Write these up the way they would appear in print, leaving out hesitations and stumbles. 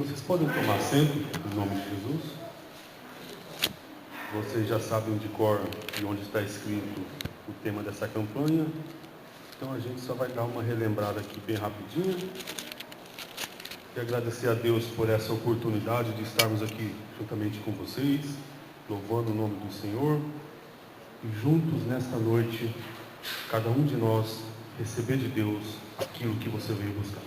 Vocês podem tomar assento, em nome de Jesus. Vocês já sabem de cor de onde está escrito o tema dessa campanha. Então a gente só vai dar uma relembrada aqui bem rapidinho. E agradecer a Deus por essa oportunidade de estarmos aqui juntamente com vocês, louvando o nome do Senhor. E juntos nesta noite, cada um de nós receber de Deus aquilo que você veio buscar.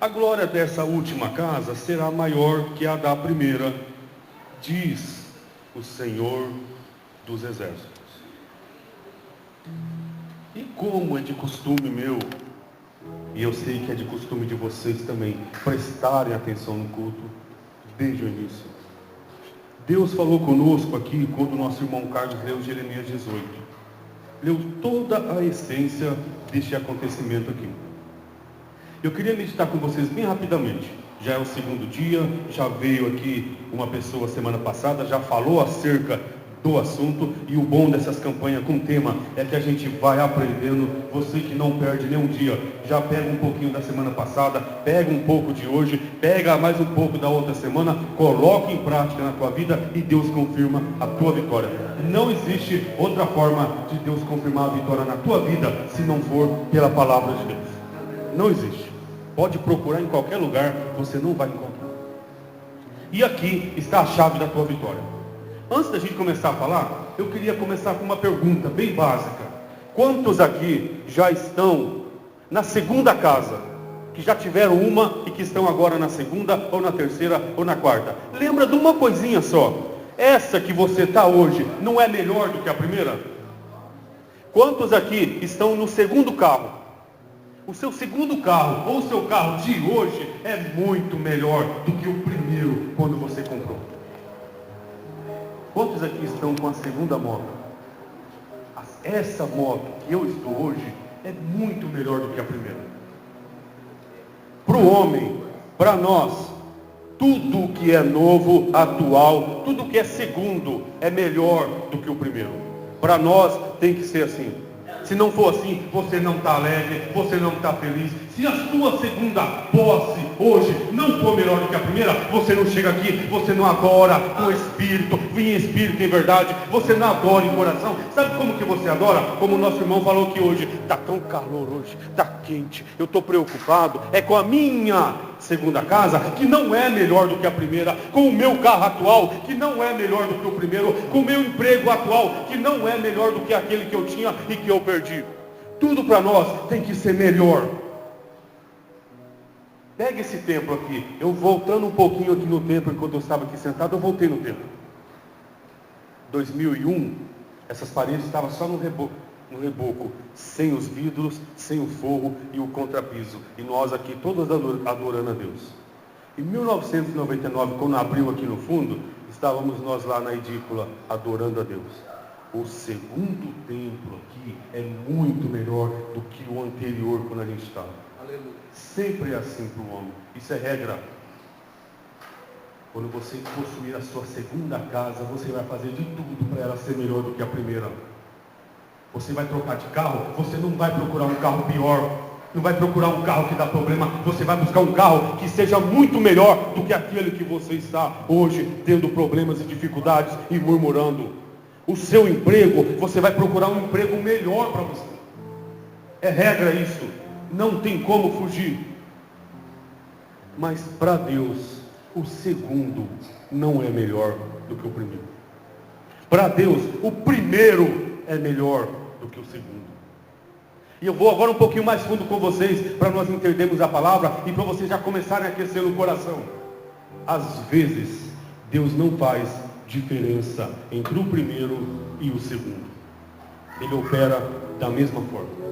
A glória dessa última casa será maior que a da primeira, diz o Senhor dos Exércitos. E como é de costume meu, e eu sei que é de costume de vocês também, prestarem atenção no culto desde o início. Deus falou conosco aqui quando o nosso irmão Carlos leu Jeremias 18. Leu toda a essência deste acontecimento aqui. Eu queria meditar com vocês bem rapidamente. Já é o segundo dia, já veio aqui uma pessoa semana passada, já falou acerca do assunto, e o bom dessas campanhas com tema é que a gente vai aprendendo. Você que não perde nenhum dia, já pega um pouquinho da semana passada, pega um pouco de hoje, pega mais um pouco da outra semana, coloca em prática na tua vida e Deus confirma a tua vitória. Não existe outra forma de Deus confirmar a vitória na tua vida se não for pela palavra de Deus. Não existe. Pode procurar em qualquer lugar, você não vai encontrar. E aqui está a chave da tua vitória. Antes da gente começar a falar, eu queria começar com uma pergunta bem básica. Quantos aqui já estão na segunda casa? Que já tiveram uma e que estão agora na segunda, ou na terceira, ou na quarta? Lembra de uma coisinha só. Essa que você está hoje não é melhor do que a primeira? Quantos aqui estão no segundo carro? O seu segundo carro, ou o seu carro de hoje, é muito melhor do que o primeiro quando você comprou. Quantos aqui estão com a segunda moto? Essa moto que eu estou hoje é muito melhor do que a primeira. Para o homem, para nós, tudo que é novo, atual, tudo que é segundo é melhor do que o primeiro. Para nós tem que ser assim. Se não for assim, você não está alegre, você não está feliz. Se a sua segunda posse hoje não for melhor do que a primeira, você não chega aqui, você não adora com espírito, em espírito em verdade, você não adora em coração. Sabe como que você adora? Como o nosso irmão falou que hoje, está tão calor hoje, está quente, eu estou preocupado, é com a minha segunda casa, que não é melhor do que a primeira, com o meu carro atual, que não é melhor do que o primeiro, com o meu emprego atual, que não é melhor do que aquele que eu tinha e que eu perdi. Tudo para nós tem que ser melhor. Pega esse templo aqui. Eu voltando um pouquinho aqui no templo, enquanto eu estava aqui sentado, eu voltei no templo. 2001, essas paredes estavam só no reboco, sem os vidros, sem o forro e o contrapiso. E nós aqui todos adorando a Deus. Em 1999, quando abriu aqui no fundo, estávamos nós lá na edícula adorando a Deus. O segundo templo aqui é muito melhor do que o anterior quando a gente estava. Aleluia. Sempre é assim para o homem. Isso é regra. Quando você possuir a sua segunda casa, você vai fazer de tudo para ela ser melhor do que a primeira. Você vai trocar de carro, você não vai procurar um carro pior. Não vai procurar um carro que dá problema. Você vai buscar um carro que seja muito melhor do que aquele que você está hoje, tendo problemas e dificuldades e murmurando. O seu emprego, você vai procurar um emprego melhor para você. É regra isso. Não tem como fugir. Mas para Deus, o segundo não é melhor do que o primeiro. Para Deus, o primeiro é melhor do que o segundo. E eu vou agora um pouquinho mais fundo com vocês, para nós entendermos a palavra e para vocês já começarem a aquecer no coração. Às vezes, Deus não faz diferença entre o primeiro e o segundo. Ele opera da mesma forma.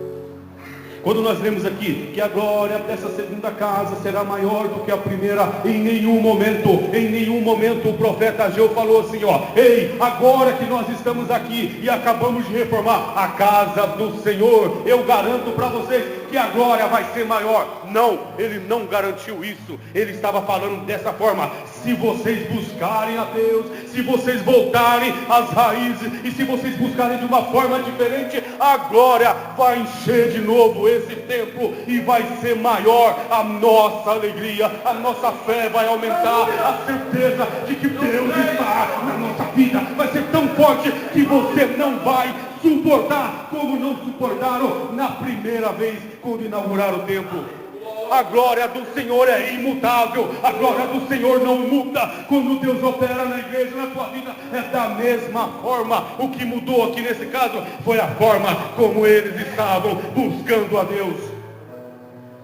Quando nós lemos aqui que a glória dessa segunda casa será maior do que a primeira, em nenhum momento o profeta Ageu falou assim, ei, agora que nós estamos aqui e acabamos de reformar a casa do Senhor, eu garanto para vocês que a glória vai ser maior. Não, ele não garantiu isso. Ele estava falando dessa forma: se vocês buscarem a Deus, se vocês voltarem às raízes, e se vocês buscarem de uma forma diferente, a glória vai encher de novo esse templo e vai ser maior a nossa alegria, a nossa fé vai aumentar, a certeza de que Deus está na nossa vida vai ser tão forte que você não vai suportar como não suportaram na primeira vez quando inauguraram o templo. A glória do Senhor é imutável, a glória do Senhor não muda. Quando Deus opera na igreja, na tua vida, é da mesma forma. O que mudou aqui nesse caso foi a forma como eles estavam buscando a Deus.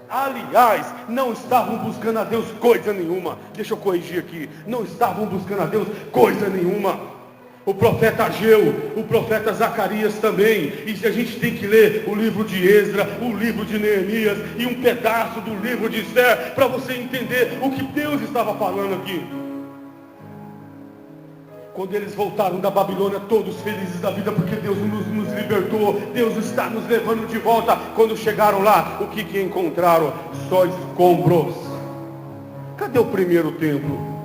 Aliás, não estavam buscando a Deus coisa nenhuma. Deixa eu corrigir aqui. Não estavam buscando a Deus coisa nenhuma. O profeta Ageu, o profeta Zacarias também. E a gente tem que ler o livro de Esdra, o livro de Neemias e um pedaço do livro de Esther para você entender o que Deus estava falando aqui. Quando eles voltaram da Babilônia, todos felizes da vida, porque Deus nos libertou, Deus está nos levando de volta. Quando chegaram lá, o que encontraram? Só escombros. Cadê o primeiro templo?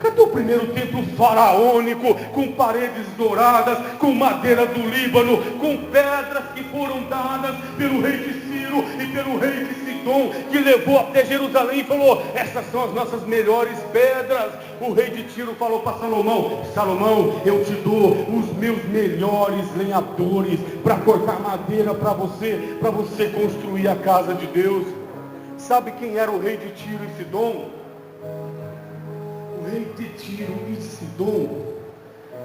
Cadê o primeiro templo faraônico, com paredes douradas, com madeira do Líbano, com pedras que foram dadas pelo rei de Ciro e pelo rei de Sidom, que levou até Jerusalém e falou, essas são as nossas melhores pedras. O rei de Tiro falou para Salomão, Salomão, eu te dou os meus melhores lenhadores para cortar madeira para você construir a casa de Deus. Sabe quem era o rei de Tiro e Sidom? O rei de Tiro e de Sidom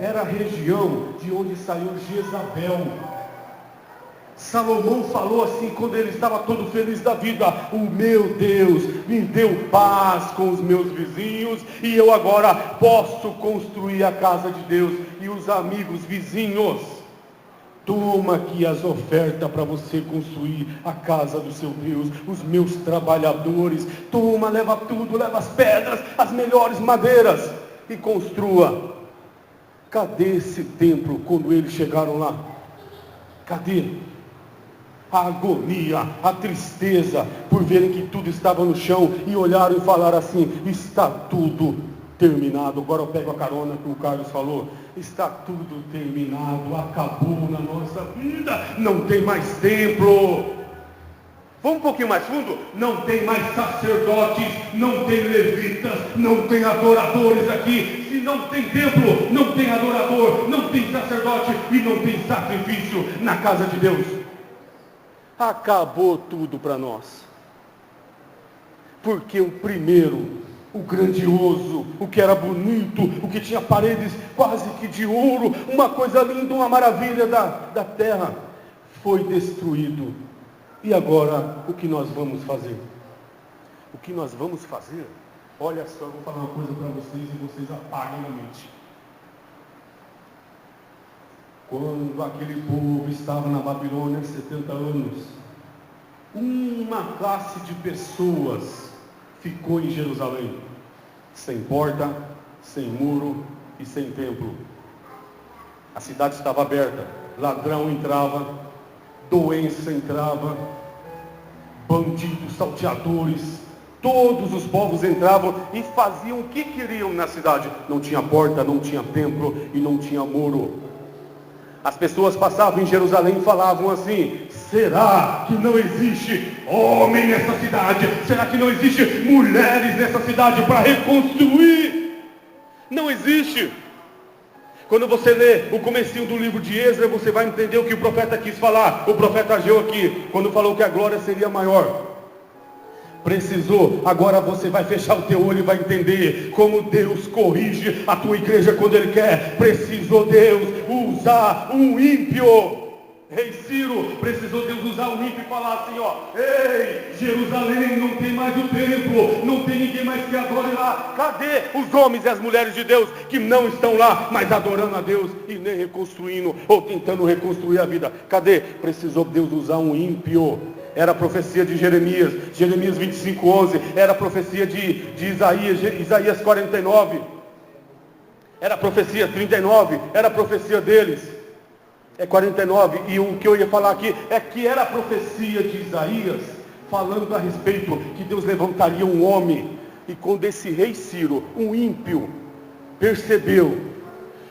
era a região de onde saiu Jezabel. Salomão falou assim quando ele estava todo feliz da vida, o meu Deus me deu paz com os meus vizinhos e eu agora posso construir a casa de Deus. E os amigos vizinhos, toma aqui as ofertas para você construir a casa do seu Deus, os meus trabalhadores, toma, leva tudo, leva as pedras, as melhores madeiras e construa. Cadê esse templo quando eles chegaram lá? Cadê? A agonia, a tristeza por verem que tudo estava no chão e olharam e falaram assim, está tudo terminado. Agora eu pego a carona que o Carlos falou, está tudo terminado, acabou na nossa vida, não tem mais templo. Vamos um pouquinho mais fundo? Não tem mais sacerdotes, não tem levitas, não tem adoradores aqui. Se não tem templo, não tem adorador, não tem sacerdote e não tem sacrifício na casa de Deus. Acabou tudo para nós. Porque o primeiro, o grandioso, o que era bonito, o que tinha paredes quase que de ouro, uma coisa linda, uma maravilha da terra, foi destruído. E agora, o que nós vamos fazer? O que nós vamos fazer? Olha só, eu vou falar uma coisa para vocês e vocês apagam na mente. Quando aquele povo estava na Babilônia há 70 anos, uma classe de pessoas ficou em Jerusalém, sem porta, sem muro e sem templo. A cidade estava aberta, ladrão entrava, doença entrava, bandidos, salteadores, todos os povos entravam e faziam o que queriam na cidade. Não tinha porta, não tinha templo e não tinha muro. As pessoas passavam em Jerusalém e falavam assim, será que não existe homem nessa cidade? Será que não existe mulheres nessa cidade para reconstruir? Não existe. Quando você lê o comecinho do livro de Esdras, você vai entender o que o profeta quis falar. O profeta Ageu aqui, quando falou que a glória seria maior. Precisou, agora você vai fechar o teu olho e vai entender como Deus corrige a tua igreja quando Ele quer. Precisou Deus usar um ímpio. Rei Ciro, precisou Deus usar um ímpio e falar assim, ó, ei, Jerusalém, não tem mais o templo, não tem ninguém mais que adore lá. Cadê os homens e as mulheres de Deus que não estão lá, mas adorando a Deus e nem reconstruindo ou tentando reconstruir a vida? Cadê? Precisou Deus usar um ímpio. Era a profecia de Jeremias 25:11, era a profecia de Isaías 49, era a profecia 39, era a profecia deles, 49, e o que eu ia falar aqui é que era a profecia de Isaías, falando a respeito que Deus levantaria um homem, e quando esse rei Ciro, um ímpio, percebeu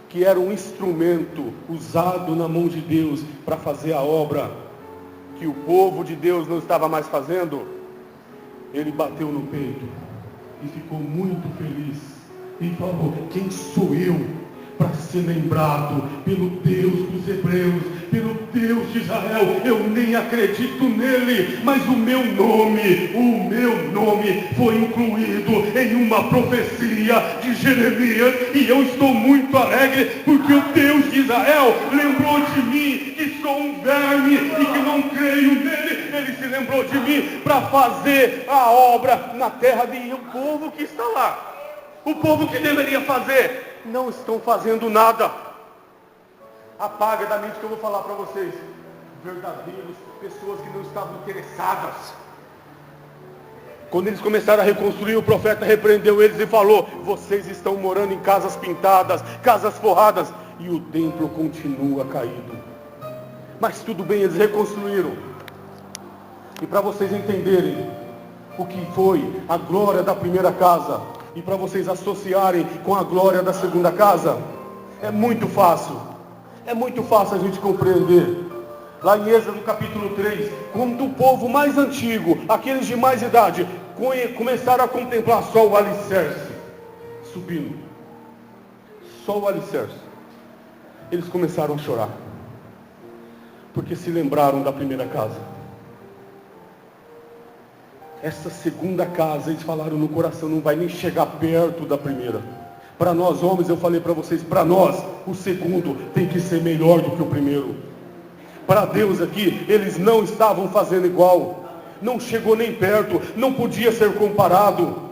que era um instrumento usado na mão de Deus para fazer a obra, que o povo de Deus não estava mais fazendo, ele bateu no peito e ficou muito feliz e falou: quem sou eu para ser lembrado pelo Deus dos hebreus, pelo Deus de Israel? Eu nem acredito nele, mas o meu nome foi incluído em uma profecia de Jeremias, e eu estou muito alegre, porque o Deus de Israel lembrou de mim, que sou um verme e que não creio nele. Ele se lembrou de mim para fazer a obra na terra de o povo que está lá. O povo que deveria fazer, não estão fazendo nada. Apaga da mente que eu vou falar para vocês. Verdadeiros, pessoas que não estavam interessadas. Quando eles começaram a reconstruir, o profeta repreendeu eles e falou: vocês estão morando em casas pintadas, casas forradas, e o templo continua caído. Mas tudo bem, eles reconstruíram. E para vocês entenderem o que foi a glória da primeira casa, e para vocês associarem com a glória da segunda casa, é muito fácil a gente compreender. Lá em Êxodo capítulo 3, quando o povo mais antigo, aqueles de mais idade, começaram a contemplar só o alicerce subindo, só o alicerce, eles começaram a chorar, porque se lembraram da primeira casa. Essa segunda casa, eles falaram no coração, não vai nem chegar perto da primeira. Para nós homens, eu falei para vocês, para nós, o segundo tem que ser melhor do que o primeiro. Para Deus aqui, eles não estavam fazendo igual. Não chegou nem perto, não podia ser comparado.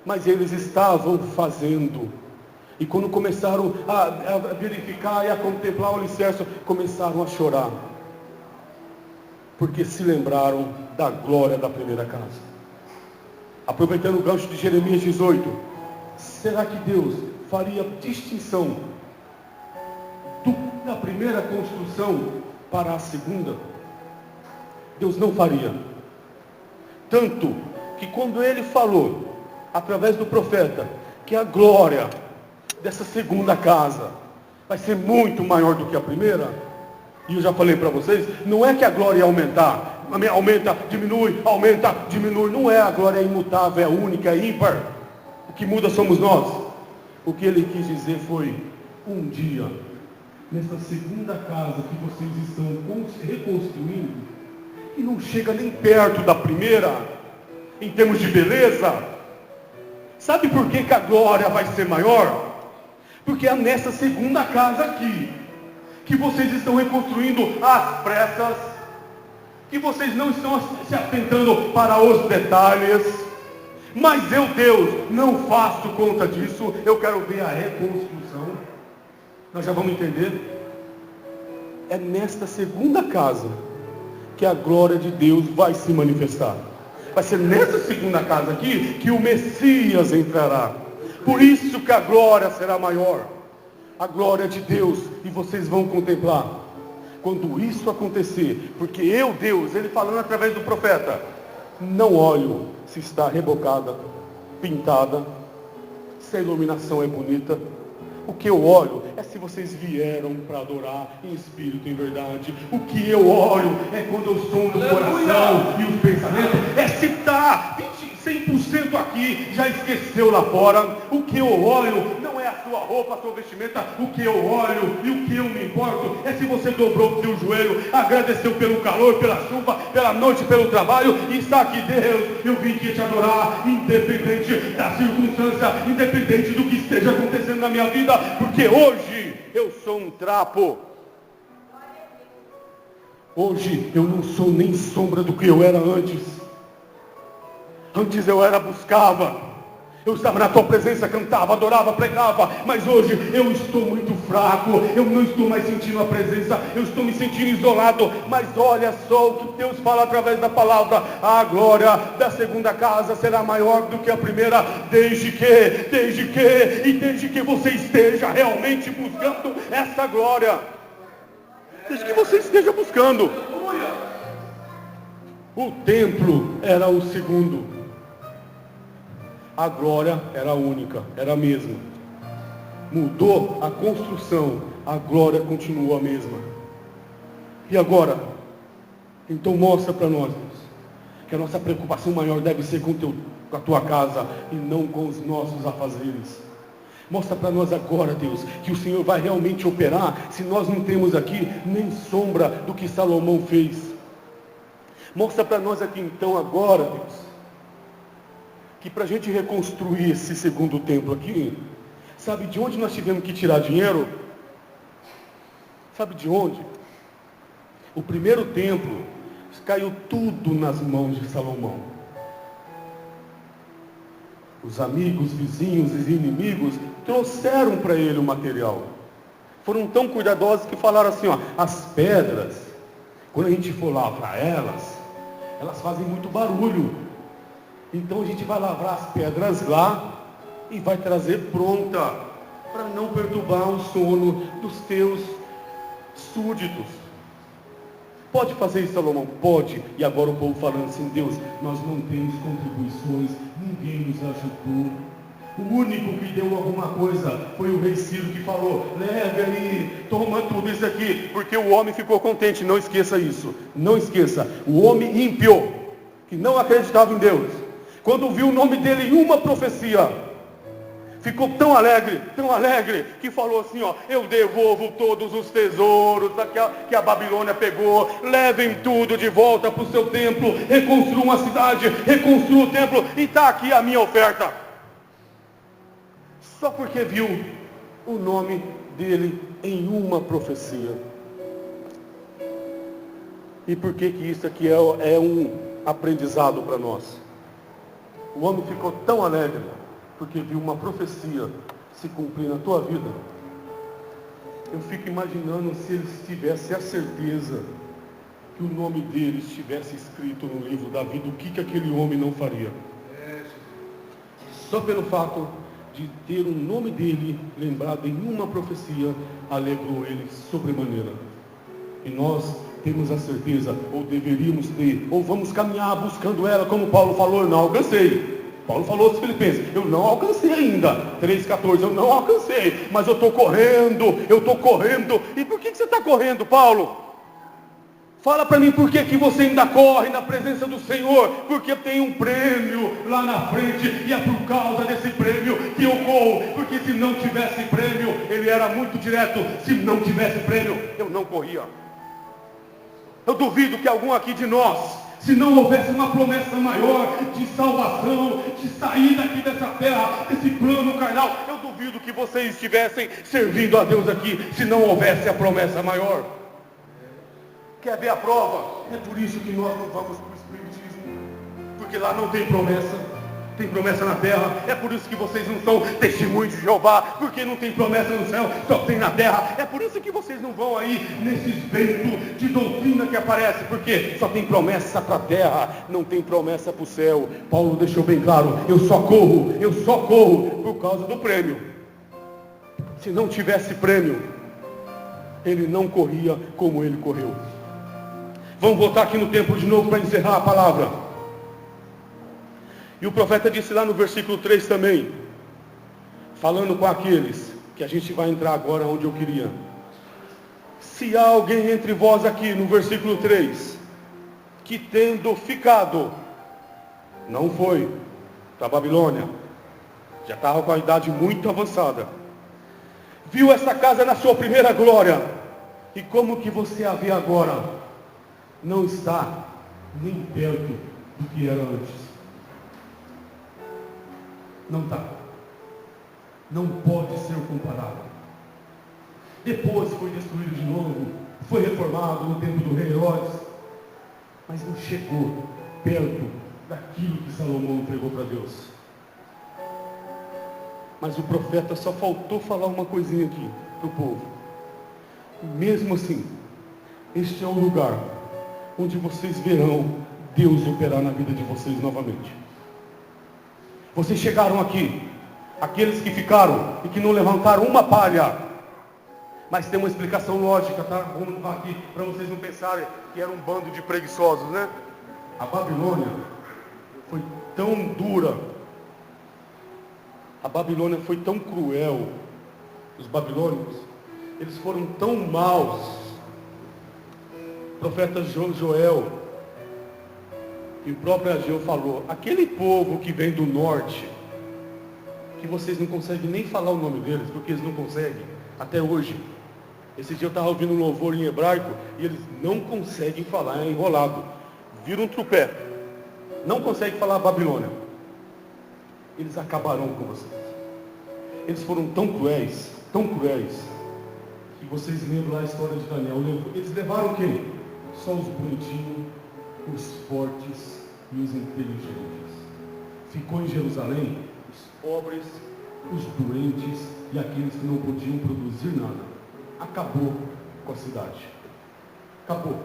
Mas eles estavam fazendo. E quando começaram a verificar e a contemplar o alicerce, começaram a chorar. Porque se lembraram da glória da primeira casa. Aproveitando o gancho de Jeremias 18, será que Deus faria distinção da primeira construção para a segunda? Deus não faria. Tanto que quando ele falou, através do profeta, que a glória dessa segunda casa vai ser muito maior do que a primeira, e eu já falei para vocês, não é que a glória ia aumentar, aumenta, diminui, não é. A glória é imutável, é única, é ímpar. O que muda somos nós. O que ele quis dizer foi: um dia, nessa segunda casa que vocês estão reconstruindo, e não chega nem perto da primeira, em termos de beleza, sabe por que a glória vai ser maior? Porque é nessa segunda casa aqui, que vocês estão reconstruindo às pressas, que vocês não estão se atentando para os detalhes. Mas eu, Deus, não faço conta disso. Eu quero ver a reconstrução. Nós já vamos entender. É nesta segunda casa que a glória de Deus vai se manifestar. Vai ser nessa segunda casa aqui que o Messias entrará. Por isso que a glória será maior. A glória de Deus, e vocês vão contemplar quando isso acontecer, porque eu, Deus, ele falando através do profeta, não olho se está rebocada, pintada, se a iluminação é bonita. O que eu olho é se vocês vieram para adorar em espírito e em verdade. O que eu olho é quando eu estou no coração e os pensamentos, é se está 100% aqui, já esqueceu lá fora. O que eu olho não é a sua roupa, a sua vestimenta. O que eu olho e o que eu me importo é se você dobrou o seu joelho, agradeceu pelo calor, pela chuva, pela noite, pelo trabalho, e está aqui: Deus, eu vim aqui te adorar, independente da circunstância, independente do que esteja acontecendo na minha vida, porque hoje eu sou um trapo. Hoje eu não sou nem sombra do que eu era antes. Antes eu buscava, eu estava na tua presença, cantava, adorava, pregava, mas hoje eu estou muito fraco, eu não estou mais sentindo a presença, eu estou me sentindo isolado. Mas olha só o que Deus fala através da palavra: a glória da segunda casa será maior do que a primeira, desde que você esteja realmente buscando essa glória, desde que você esteja buscando. O templo era o segundo, a glória era a única, era a mesma. Mudou a construção, a glória continuou a mesma. E agora, Então mostra para nós, Deus, que a nossa preocupação maior deve ser com a tua casa e não com os nossos afazeres. Mostra para nós agora, Deus, que o Senhor vai realmente operar, se nós não temos aqui nem sombra do que Salomão fez. Mostra para nós aqui então agora, Deus, que para a gente reconstruir esse segundo templo aqui, sabe de onde nós tivemos que tirar dinheiro? Sabe de onde? O primeiro templo caiu tudo nas mãos de Salomão. Os amigos, vizinhos e inimigos trouxeram para ele o material. Foram tão cuidadosos que falaram assim, ó, as pedras, quando a gente for lavrar elas fazem muito barulho. Então a gente vai lavrar as pedras lá e vai trazer pronta, para não perturbar o sono dos teus súditos. Pode fazer isso, Salomão? Pode. E agora o povo falando assim, Deus, nós não temos contribuições, ninguém nos ajudou. O único que deu alguma coisa foi o rei Ciro, que falou, leve aí, toma tudo isso aqui, porque o homem ficou contente. Não esqueça isso, não esqueça. O homem ímpio, que não acreditava em Deus, quando viu o nome dele em uma profecia, ficou tão alegre, que falou assim, ó, eu devolvo todos os tesouros que a Babilônia pegou, levem tudo de volta para o seu templo, reconstruam a cidade, reconstruam o templo, e está aqui a minha oferta. Só porque viu o nome dele em uma profecia. E por que isso aqui é um aprendizado para nós? O homem ficou tão alegre porque viu uma profecia se cumprir na tua vida. Eu fico imaginando se eles tivessem a certeza que o nome dele estivesse escrito no livro da vida, o que aquele homem não faria? Só pelo fato de ter o nome dele lembrado em uma profecia, alegrou ele sobremaneira. E nós temos a certeza, ou deveríamos ter, ou vamos caminhar buscando ela, como Paulo falou, eu não alcancei. Paulo falou aos Filipenses, eu não alcancei ainda, 3,14, eu não alcancei, mas eu estou correndo. E por que você está correndo, Paulo? Fala para mim por que você ainda corre na presença do Senhor. Porque tem um prêmio lá na frente, e é por causa desse prêmio que eu corro. Porque se não tivesse prêmio, ele era muito direto, se não tivesse prêmio, eu não corria. Eu duvido que algum aqui de nós, se não houvesse uma promessa maior de salvação, de sair daqui dessa terra, desse plano carnal, eu duvido que vocês estivessem servindo a Deus aqui, se não houvesse a promessa maior. Quer ver a prova? É por isso que nós não vamos para o Espiritismo, porque lá não tem promessa, tem promessa na terra. É por isso que vocês não são testemunhos de Jeová, porque não tem promessa no céu, só tem na terra. É por isso que vocês não vão aí nesses ventos de doutrina que aparece, porque só tem promessa para a terra, não tem promessa para o céu. Paulo deixou bem claro, eu só corro por causa do prêmio. Se não tivesse prêmio, ele não corria como ele correu. Vamos voltar aqui no templo de novo para encerrar a palavra. E o profeta disse lá no versículo 3 também, falando com aqueles, que a gente vai entrar agora onde eu queria. Se há alguém entre vós aqui, no versículo 3, que tendo ficado, não foi para a Babilônia, já estava com a idade muito avançada, viu essa casa na sua primeira glória, e como que você a vê agora, não está nem perto do que era antes. Não está. Não pode ser comparado. Depois foi destruído de novo, foi reformado no tempo do rei Herodes, mas não chegou perto daquilo que Salomão entregou para Deus. Mas o profeta só faltou falar uma coisinha aqui para o povo. Mesmo assim, este é o lugar onde vocês verão Deus operar na vida de vocês novamente. Vocês chegaram aqui, aqueles que ficaram e que não levantaram uma palha, mas tem uma explicação lógica, tá? Vamos levar aqui para vocês não pensarem que era um bando de preguiçosos, né? A Babilônia foi tão dura, a Babilônia foi tão cruel, os babilônicos, eles foram tão maus, profeta Joel, e o próprio Ageu falou, aquele povo que vem do norte, que vocês não conseguem nem falar o nome deles, porque eles não conseguem, até hoje. Esse dia eu estava ouvindo um louvor em hebraico, e eles não conseguem falar, é enrolado. Viram um trupé. Não conseguem falar Babilônia. Eles acabarão com vocês. Eles foram tão cruéis, que vocês lembram lá a história de Daniel. Eles levaram quem? Só os bonitinhos, os fortes e os inteligentes. Ficou em Jerusalém os pobres, os doentes e aqueles que não podiam produzir nada. Acabou com a cidade. Acabou.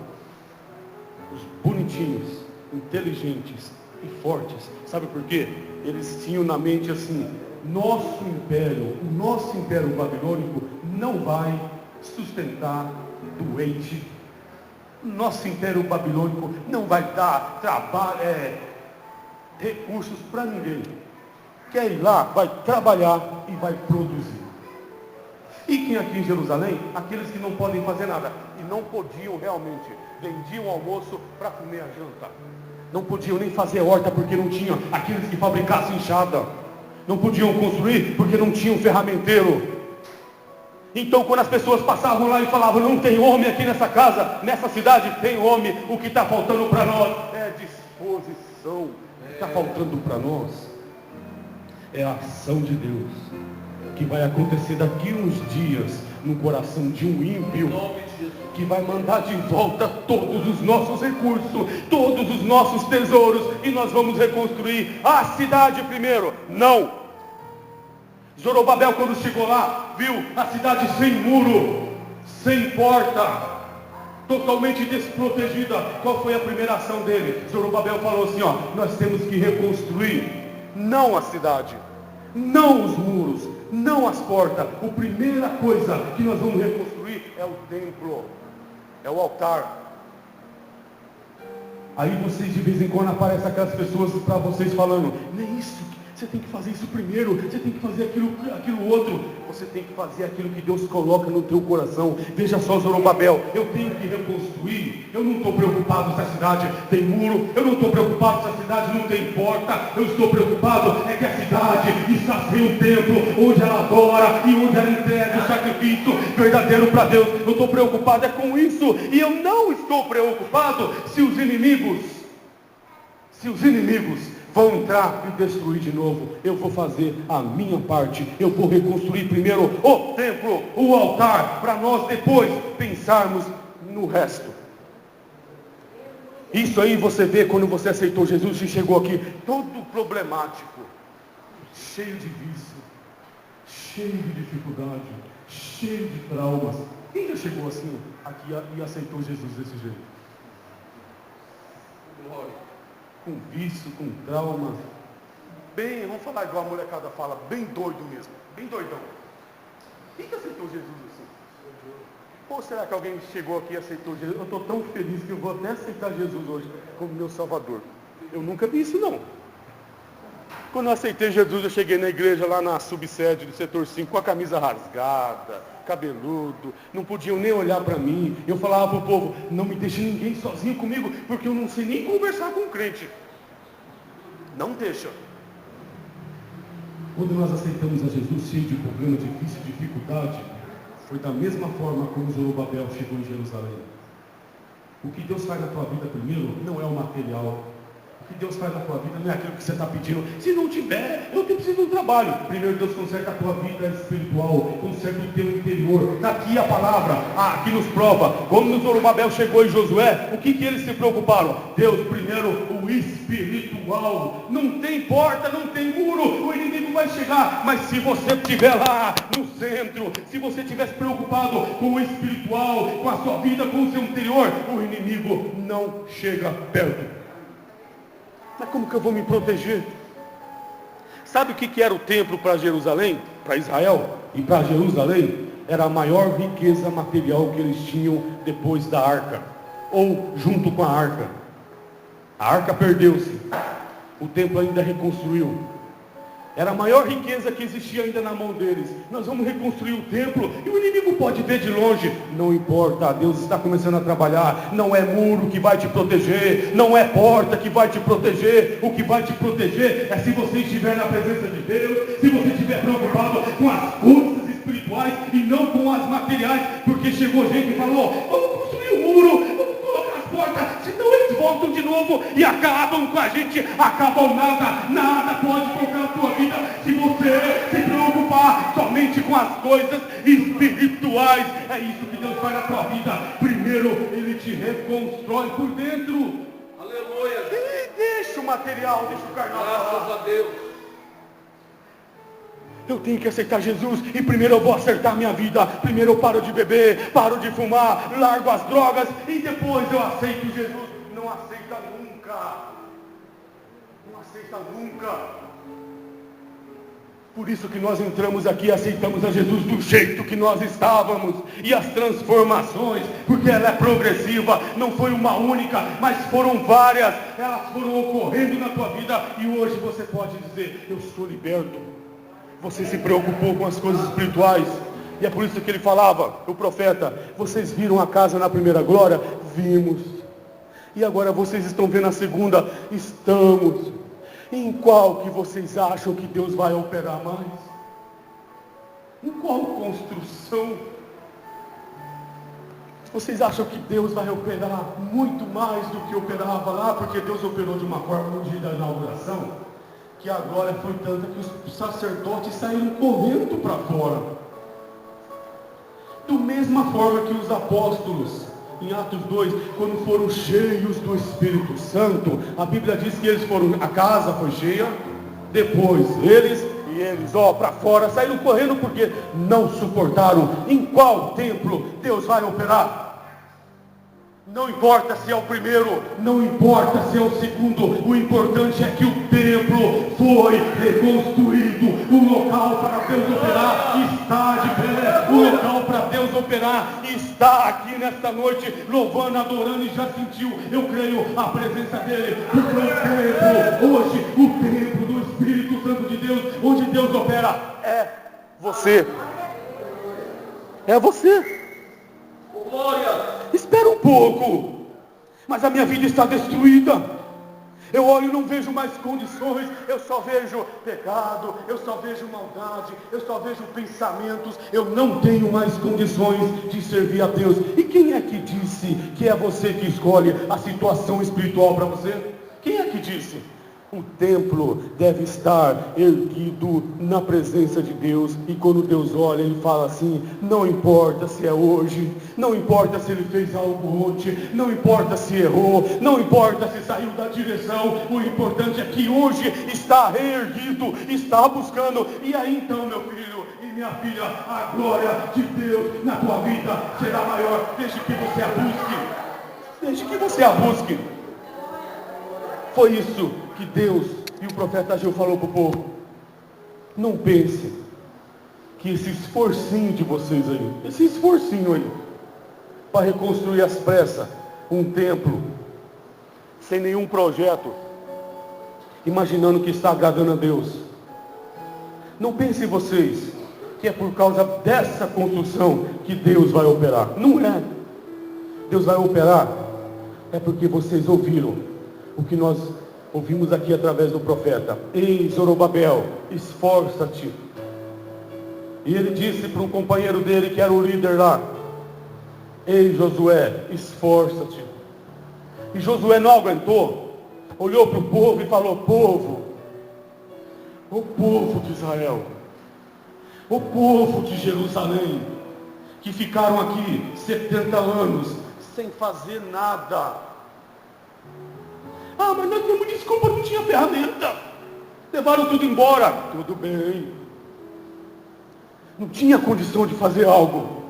Os bonitinhos, inteligentes e fortes. Sabe por quê? Eles tinham na mente assim, o nosso império babilônico não vai sustentar doente. Nosso império babilônico não vai dar trabalho, recursos para ninguém. Quer ir lá, vai trabalhar e vai produzir. E quem aqui em Jerusalém? Aqueles que não podem fazer nada. E não podiam realmente. Vendiam almoço para comer a janta. Não podiam nem fazer horta porque não tinham aqueles que fabricassem enxada. Não podiam construir porque não tinham ferramenteiro. Então quando as pessoas passavam lá e falavam, não tem homem aqui nessa casa, nessa cidade tem homem, o que está faltando para nós é disposição. O que está faltando para nós é a ação de Deus, que vai acontecer daqui uns dias no coração de um ímpio, que vai mandar de volta todos os nossos recursos, todos os nossos tesouros, e nós vamos reconstruir a cidade primeiro. Não! Zorobabel, quando chegou lá, viu a cidade sem muro, sem porta, totalmente desprotegida. Qual foi a primeira ação dele? Zorobabel falou assim, nós temos que reconstruir, não a cidade, não os muros, não as portas. A primeira coisa que nós vamos reconstruir é o templo, é o altar. Aí vocês de vez em quando aparecem aquelas pessoas para vocês falando, nem isso, você tem que fazer isso primeiro, você tem que fazer aquilo outro. Você tem que fazer aquilo que Deus coloca no teu coração. Veja só, Zorobabel, eu tenho que reconstruir. Eu não estou preocupado se a cidade tem muro, eu não estou preocupado se a cidade não tem porta. Eu estou preocupado é que a cidade está sem um templo onde ela adora e onde ela entrega o sacrifício verdadeiro para Deus. Eu estou preocupado é com isso. E eu não estou preocupado se os inimigos vão entrar e destruir de novo. Eu vou fazer a minha parte. Eu vou reconstruir primeiro o templo, o altar, para nós depois pensarmos no resto. Isso aí você vê quando você aceitou Jesus e chegou aqui todo problemático, cheio de vício, cheio de dificuldade, cheio de traumas. Quem já chegou assim aqui e aceitou Jesus desse jeito? Glória. Com vício, com trauma, bem, vamos falar igual a molecada fala, bem doido mesmo, bem doidão. Quem que aceitou Jesus assim? Ou será que alguém chegou aqui e aceitou Jesus? Eu estou tão feliz que eu vou até aceitar Jesus hoje como meu Salvador. Eu nunca vi isso não. Quando eu aceitei Jesus, eu cheguei na igreja lá na subsede do setor 5 com a camisa rasgada, cabeludo, não podiam nem olhar para mim. Eu falava para o povo, não me deixe ninguém sozinho comigo, porque eu não sei nem conversar com um crente. Não deixa. Quando nós aceitamos a Jesus cheio de problema, difícil, dificuldade, foi da mesma forma como Zorobabel chegou em Jerusalém. O que Deus faz na tua vida primeiro não é o material. O que Deus faz na tua vida não é aquilo que você está pedindo. Se não tiver, eu preciso de um trabalho. Primeiro Deus conserta a tua vida espiritual, conserta o teu interior. Está aqui a palavra, que nos prova. Quando Zorobabel chegou em Josué, o que eles se preocuparam? Deus, primeiro o espiritual. Não tem porta, não tem muro, o inimigo vai chegar. Mas se você estiver lá no centro, se você estiver preocupado com o espiritual, com a sua vida, com o seu interior, o inimigo não chega perto. Mas como que eu vou me proteger? Sabe o que era o templo para Jerusalém? Para Israel e para Jerusalém? Era a maior riqueza material que eles tinham depois da arca. Ou junto com a arca. A arca perdeu-se. O templo ainda reconstruiu. Era a maior riqueza que existia ainda na mão deles. Nós vamos reconstruir o templo e o inimigo pode ver de longe. Não importa, Deus está começando a trabalhar. Não é muro que vai te proteger, não é porta que vai te proteger. O que vai te proteger é se você estiver na presença de Deus, se você estiver preocupado com as coisas espirituais e não com as materiais. Porque chegou gente e falou, vamos construir um muro, vamos colocar as portas, senão eles voltam de novo e acabam com a gente. Acabam nada pode tocar a tua vida se você se preocupar somente com as coisas espirituais. É isso que Deus faz na tua vida. Primeiro Ele te reconstrói por dentro. Aleluia. E deixa o material, deixa o carnal. Graças a Deus. Eu tenho que aceitar Jesus e primeiro eu vou acertar minha vida. Primeiro eu paro de beber, paro de fumar, largo as drogas e depois eu aceito Jesus. Não aceita nunca. Não aceita nunca. Por isso que nós entramos aqui e aceitamos a Jesus do jeito que nós estávamos. E as transformações, porque ela é progressiva, não foi uma única, mas foram várias. Elas foram ocorrendo na tua vida e hoje você pode dizer, eu sou liberto. Você se preocupou com as coisas espirituais. E é por isso que ele falava, o profeta, vocês viram a casa na primeira glória? Vimos. E agora vocês estão vendo a segunda? Estamos. Em qual que vocês acham que Deus vai operar mais? Em qual construção? Vocês acham que Deus vai operar muito mais do que operava lá? Porque Deus operou de uma forma no dia da inauguração, que a glória foi tanta que os sacerdotes saíram correndo para fora. Da mesma forma que os apóstolos, em Atos 2, quando foram cheios do Espírito Santo, a Bíblia diz que eles foram, a casa foi cheia, depois eles para fora, saíram correndo porque não suportaram. Em qual templo Deus vai operar? Não importa se é o primeiro, não importa se é o segundo, o importante é que o templo foi reconstruído. O local para Deus operar está de pé. O local para Deus operar está aqui nesta noite, louvando, adorando e já sentiu, eu creio, a presença dele. Porque o templo, hoje, o templo do Espírito Santo de Deus, onde Deus opera, é você. É você. Glória. Espera um pouco, mas a minha vida está destruída. Eu olho e não vejo mais condições, eu só vejo pecado, eu só vejo maldade, eu só vejo pensamentos, eu não tenho mais condições de servir a Deus. E quem é que disse que é você que escolhe a situação espiritual para você? Quem é que disse? O templo deve estar erguido na presença de Deus. E quando Deus olha, Ele fala assim, não importa se é hoje, não importa se ele fez algo ontem, não importa se errou, não importa se saiu da direção, o importante é que hoje está reerguido, está buscando. E aí então, meu filho e minha filha, a glória de Deus na tua vida será maior, desde que você a busque. Desde que você a busque. Foi isso que Deus e o profeta Ageu falou para o povo. Não pense que esse esforcinho de vocês aí, esse esforcinho aí, para reconstruir às pressas um templo, sem nenhum projeto, imaginando que está agradando a Deus. Não pensem vocês que é por causa dessa construção que Deus vai operar. Não é. Deus vai operar é porque vocês ouviram o que nós ouvimos aqui através do profeta. Ei, Zorobabel, esforça-te. E ele disse para um companheiro dele, que era o líder lá, ei, Josué, esforça-te. E Josué não aguentou, olhou para o povo e falou, povo, o povo de Israel, o povo de Jerusalém, que ficaram aqui 70 anos, sem fazer nada. Ah, mas nós temos desculpa, não tinha ferramenta. Levaram tudo embora. Tudo bem. Não tinha condição de fazer algo.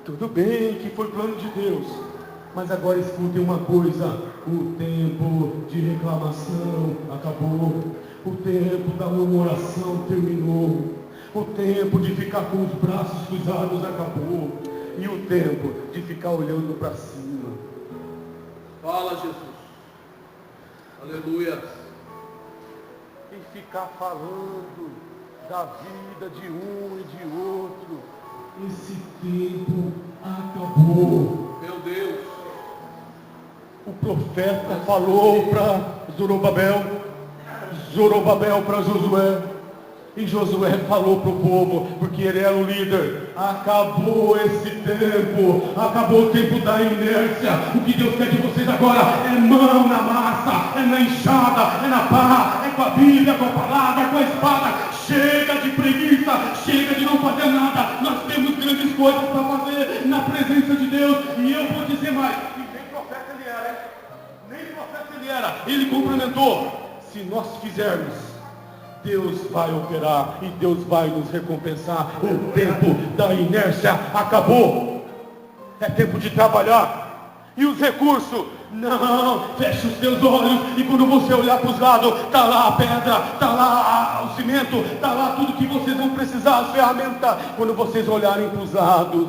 Tudo bem que foi plano de Deus. Mas agora escutem uma coisa. O tempo de reclamação acabou. O tempo da murmuração terminou. O tempo de ficar com os braços cruzados acabou. E o tempo de ficar olhando para cima. Fala, Jesus. Aleluia. e ficar falando da vida de um e de outro. Esse tempo acabou. Meu Deus. O profeta falou para Zorobabel, Zorobabel para Josué, e Josué falou para o povo, porque ele era o líder. Acabou esse tempo, acabou o tempo da inércia. O que Deus quer de vocês agora é mão na massa, é na enxada, é na pá, é com a Bíblia, com a palavra, com a espada. Chega de preguiça, chega de não fazer nada. Nós temos grandes coisas para fazer na presença de Deus. E eu vou dizer mais, e nem profeta ele era, hein? Nem profeta ele era. Ele complementou: se nós fizermos, Deus vai operar e Deus vai nos recompensar. O tempo da inércia acabou. É tempo de trabalhar. E os recursos? Não, feche os seus olhos e quando você olhar para os lados, está lá a pedra, está lá o cimento, está lá tudo que vocês vão precisar, as ferramentas. Quando vocês olharem para os lados,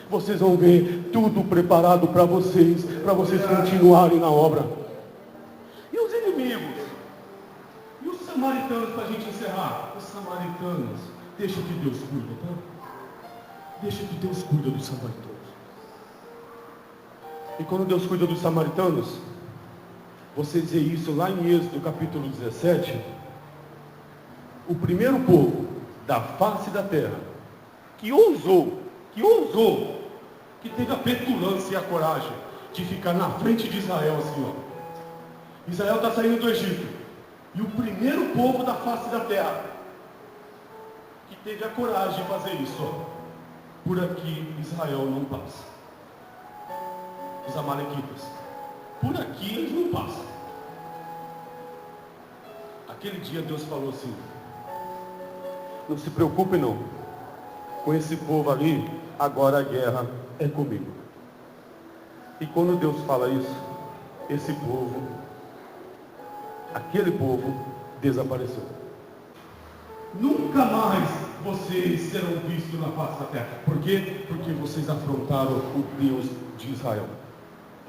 vocês vão ver tudo preparado para vocês continuarem na obra. E os inimigos? E os samaritanos, para a gente encerrar? Os samaritanos, deixa que Deus cuida, tá? Deixa que Deus cuida dos samaritanos. E quando Deus cuida dos samaritanos, você vê isso lá em Êxodo capítulo 17, o primeiro povo da face da terra, que ousou, que teve a petulância e a coragem de ficar na frente de Israel assim, ó. Israel está saindo do Egito. E o primeiro povo da face da terra, que teve a coragem de fazer isso, ó. Por aqui Israel não passa. Os amalequitas. Por aqui eles não passam. Aquele dia Deus falou assim: não se preocupe não. Com esse povo ali, agora a guerra é comigo. E quando Deus fala isso, esse povo, aquele povo desapareceu. Nunca mais vocês serão vistos na face da terra. Por quê? Porque vocês afrontaram o Deus de Israel.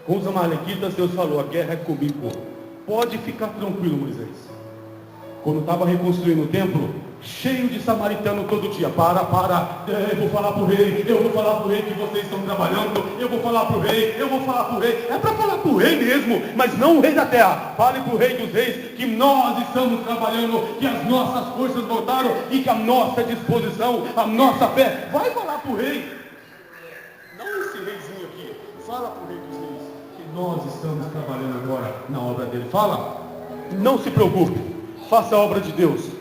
Com os amalequitas, Deus falou: a guerra é comigo. Pode ficar tranquilo, Moisés. Quando estava reconstruindo o templo, cheio de samaritano todo dia. Eu vou falar para o rei, que vocês estão trabalhando. Eu vou falar para o rei. É para falar para o rei mesmo, mas não o rei da terra. Fale para o rei dos reis que nós estamos trabalhando, que as nossas forças voltaram e que a nossa disposição, a nossa fé. Vai falar para o rei. Não esse reizinho aqui. Fala para o rei dos reis. Nós estamos trabalhando agora na obra dele. Fala, não se preocupe, faça a obra de Deus.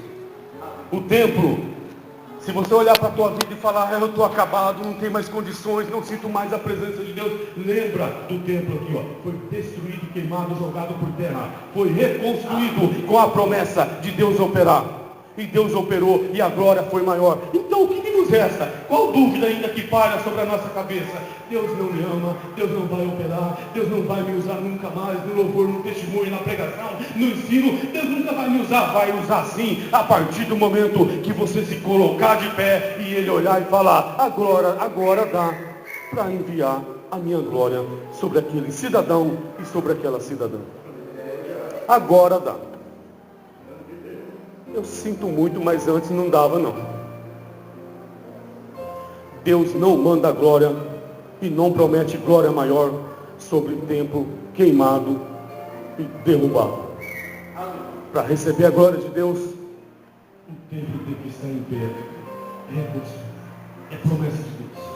O templo, se você olhar para a tua vida e falar: eu estou acabado, não tenho mais condições, não sinto mais a presença de Deus, lembra do templo aqui, ó. Foi destruído, queimado, jogado por terra. Foi reconstruído com a promessa de Deus operar. E Deus operou e a glória foi maior. Então o que nos resta? Qual dúvida ainda que paira sobre a nossa cabeça? Deus não me ama, Deus não vai operar, Deus não vai me usar nunca mais no louvor, no testemunho, na pregação, no ensino. Deus nunca vai me usar. Vai usar sim, a partir do momento que você se colocar de pé e Ele olhar e falar: agora dá para enviar a minha glória sobre aquele cidadão e sobre aquela cidadã. Agora dá. Eu sinto muito, mas antes não dava não. Deus não manda glória e não promete glória maior sobre o templo queimado e derrubado. Para receber a glória de Deus, o templo tem que estar em pé. É promessa de Deus.